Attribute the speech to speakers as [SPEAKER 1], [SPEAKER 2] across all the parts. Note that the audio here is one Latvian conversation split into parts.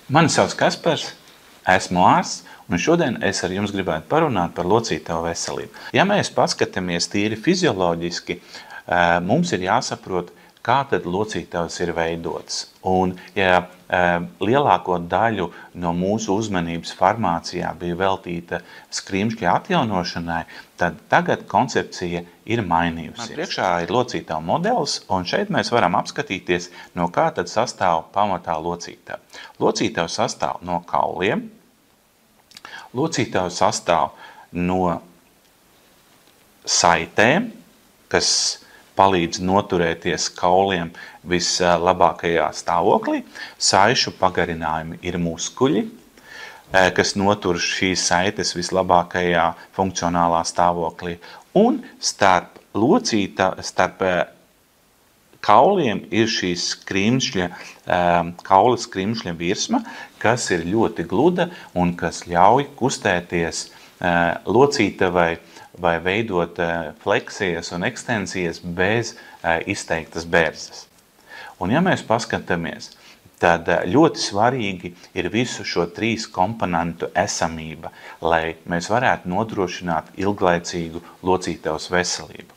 [SPEAKER 1] Mani sauc Kaspars, esmu ārsts, un šodien es ar jums gribētu parunāt par locītavu veselību. Ja mēs paskatāmies tīri fizioloģiski, mums ir jāsaprot, kā tad locītavs ir veidots. Un, ja lielāko daļu no mūsu uzmanības farmācijā bija veltīta skrimšļa atjaunošanai, tad tagad koncepcija ir mainījusies. Man priekšā ir locītava modelis, un šeit mēs varam apskatīties, no kā tad sastāv pamatā locītava. Locītava sastāv no kauliem, locītava sastāv no saitēm, kas palīdz noturēties kauliem vislabākajā stāvoklī. Saišu pagarinājumi ir muskuļi, kas notur šīs saites vislabākajā funkcionālā stāvoklī. Un starp kauliem ir šīs kaula skrimšļa virsma, kas ir ļoti gluda un kas ļauj kustēties locītavai vai veidot fleksijas un ekstensijas bez izteiktas bērzes. Un ja mēs paskatāmies, tad ļoti svarīgi ir visu šo 3 komponentu esamība, lai mēs varētu nodrošināt ilglaicīgu locītavas veselību.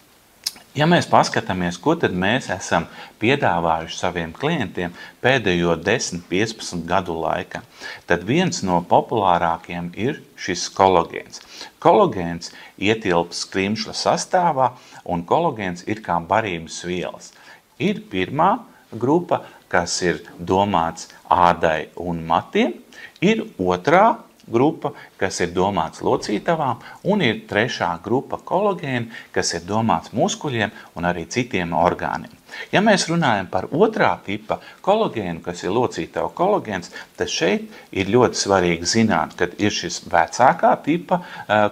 [SPEAKER 1] Ja mēs paskatāmies, ko tad mēs esam piedāvājuši saviem klientiem pēdējo 10-15 gadu laikā, tad viens no populārākiem ir šis kolagēns. Kolagēns ietilpst skrimšļa sastāvā, un kolagēns ir kā barības vielas. Ir pirmā grupa, kas ir domāts ādai un matiem, ir otrā grupa, kas ir domāts locītavām, un ir trešā grupa kolagēna, kas ir domāts muskuļiem un arī citiem orgāniem. Ja mēs runājam par otrā tipa kolagēnu, kas ir locītava kolagēns, tad šeit ir ļoti svarīgi zināt, ka ir šis vecākā tipa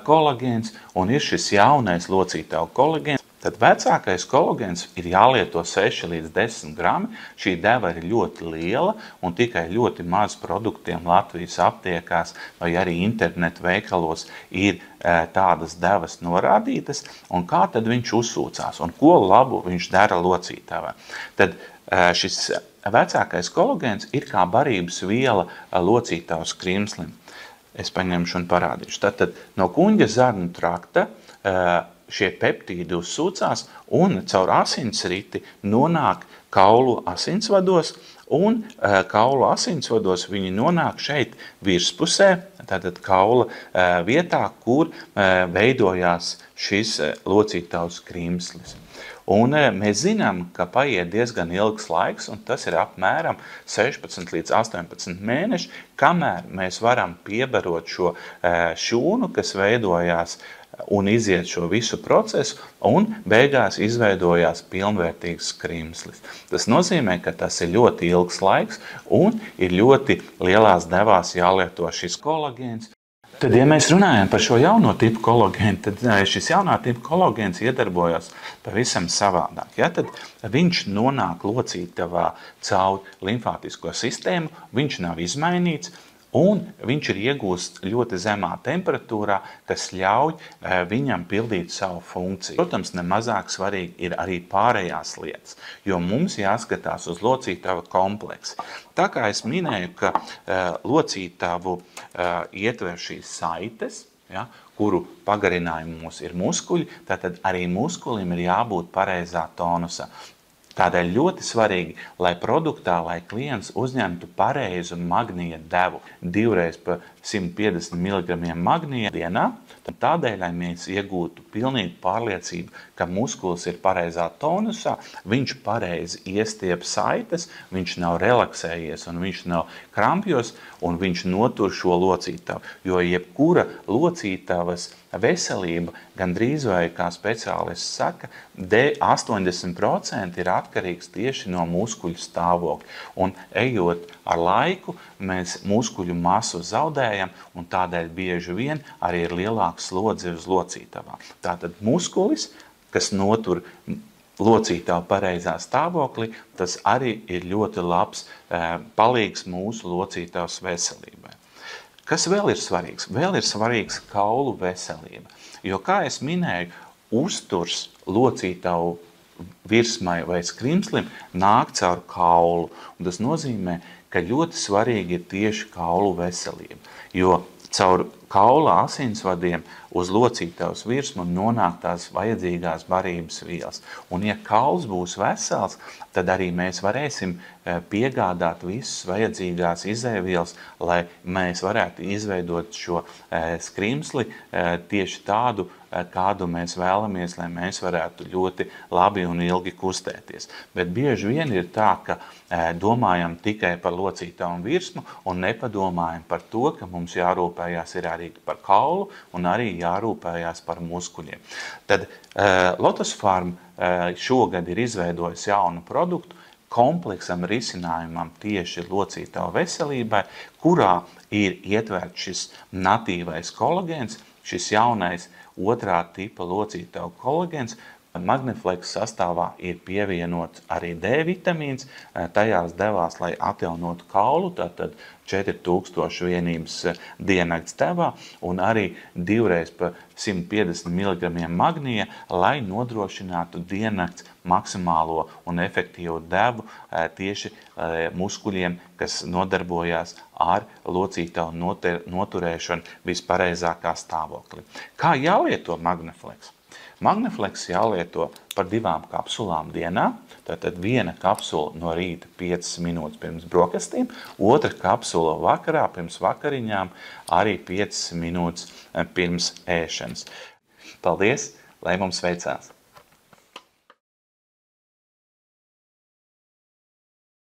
[SPEAKER 1] kolagēns un ir šis jaunais locītava kolagēns. Tad vecākais kolagēns ir jālieto 6 līdz 10 grami. Šī deva ir ļoti liela un tikai ļoti maz produktiem Latvijas aptiekās vai arī internetu veikalos ir tādas devas norādītas. Un kā tad viņš uzsūcās un ko labu viņš dara locītavā? Tad šis vecākais kolagēns ir kā barības viela locītavas krimslim. Es paņemšu un parādīšu. Tātad no kuņģa zarnu trakta šie peptīdi uzsūcās un caur asinsriti nonāk kaulu asinsvados, un kaulu asinsvados viņi nonāk šeit virspusē, tātad kaula vietā, kur veidojās šis locītavas krimslis. Un mēs zinām, ka paiet diezgan ilgs laiks, un tas ir apmēram 16 līdz 18 mēneši, kamēr mēs varam piebarot šo šūnu, kas veidojās un iziet šo visu procesu, un beigās izveidojās pilnvērtīgs krimslis. Tas nozīmē, ka tas ir ļoti ilgs laiks, un ir ļoti lielās devās jālieto šis kolagēns. Tad, ja mēs runājam par šo jauno tipu kolagēnu, tad šis jaunā tipa kolagēns iedarbojas pavisam savādāk. Ja? Tad viņš nonāk locītavā caur limfātisko sistēmu, viņš nav izmainīts, un viņš ir iegūsts ļoti zemā temperatūrā, kas ļauj viņam pildīt savu funkciju. Protams, nemazāk svarīgi ir arī pārējās lietas, jo mums jāskatās uz locītava kompleksu. Tā kā es minēju, ka locītavu ietver šīs saites, ja, kuru pagarinājumos ir muskuļi, tad arī muskulim ir jābūt pareizā tonusā. Tādēļ ļoti svarīgi, lai produktā, lai klients uzņemtu pareizu magnija devu 2 reizes pa 150 mg magnija dienā. Tādēļ, lai mēs iegūtu pilnīgu pārliecību, ka muskulis ir pareizā tonusā, viņš pareizi iestiep saites, viņš nav relaksējies un viņš nav krampjos un viņš notur šo locītavu. Jo jebkura locītavas veselība, gandrīz vai, kā speciālists saka, 80% ir atkarīgs tieši no muskuļu stāvokļa. Un ejot ar laiku, mēs muskuļu masu zaudējam, un tādēļ bieži vien arī ir lielāks slodzi uz locītavām. Tātad muskulis, kas notur locītavu pareizā stāvoklī, tas arī ir ļoti labs palīgs mūsu locītavas veselībai. Kas vēl ir svarīgs? Vēl ir svarīgs kaulu veselība. Jo, kā es minēju, uzturs locītavu virsmai vai skrimslim nāk caur kaulu. Un tas nozīmē, ka ļoti svarīgi ir tieši kaulu veselība, jo caur kaula asinsvadiem uz locītavas virsmu nonāk tās vajadzīgās barības vielas. Un ja kauls būs vesels, tad arī mēs varēsim piegādāt visas vajadzīgās izēvielas, lai mēs varētu izveidot šo skrimsli tieši tādu, kādu mēs vēlamies, lai mēs varētu ļoti labi un ilgi kustēties. Bet bieži vien ir tā, ka domājam tikai par locītavu virsmu un nepadomājam par to, ka mums jārūpējās ir arī par kaulu un arī jārūpējās par muskuļiem. Tad Lotus Farm šogad ir izveidojis jaunu produktu kompleksam risinājumam tieši locītavu veselībai, kurā ir ietverts šis natīvais kolagēns, šis jaunais otrā tipa locītavu kolagēns. Magneflex sastāvā ir pievienots arī D vitamīns, tajās devās, lai atjaunotu kaulu, tātad 4000 vienības diennakts devā un arī 2 pa 150 mg magnija, lai nodrošinātu diennakts maksimālo un efektīvu devu tieši muskuļiem, kas nodarbojās ar locītavu noturēšanu vispareizākā stāvoklī. Kā jālieto Magneflex? Magneflex jālieto par 2 kapsulām dienā, tātad 1 kapsula no rīta 5 minūtes pirms brokastīm, 2 kapsula vakarā pirms vakariņām arī 5 minūtes pirms ēšanas. Paldies, lai mums veicās!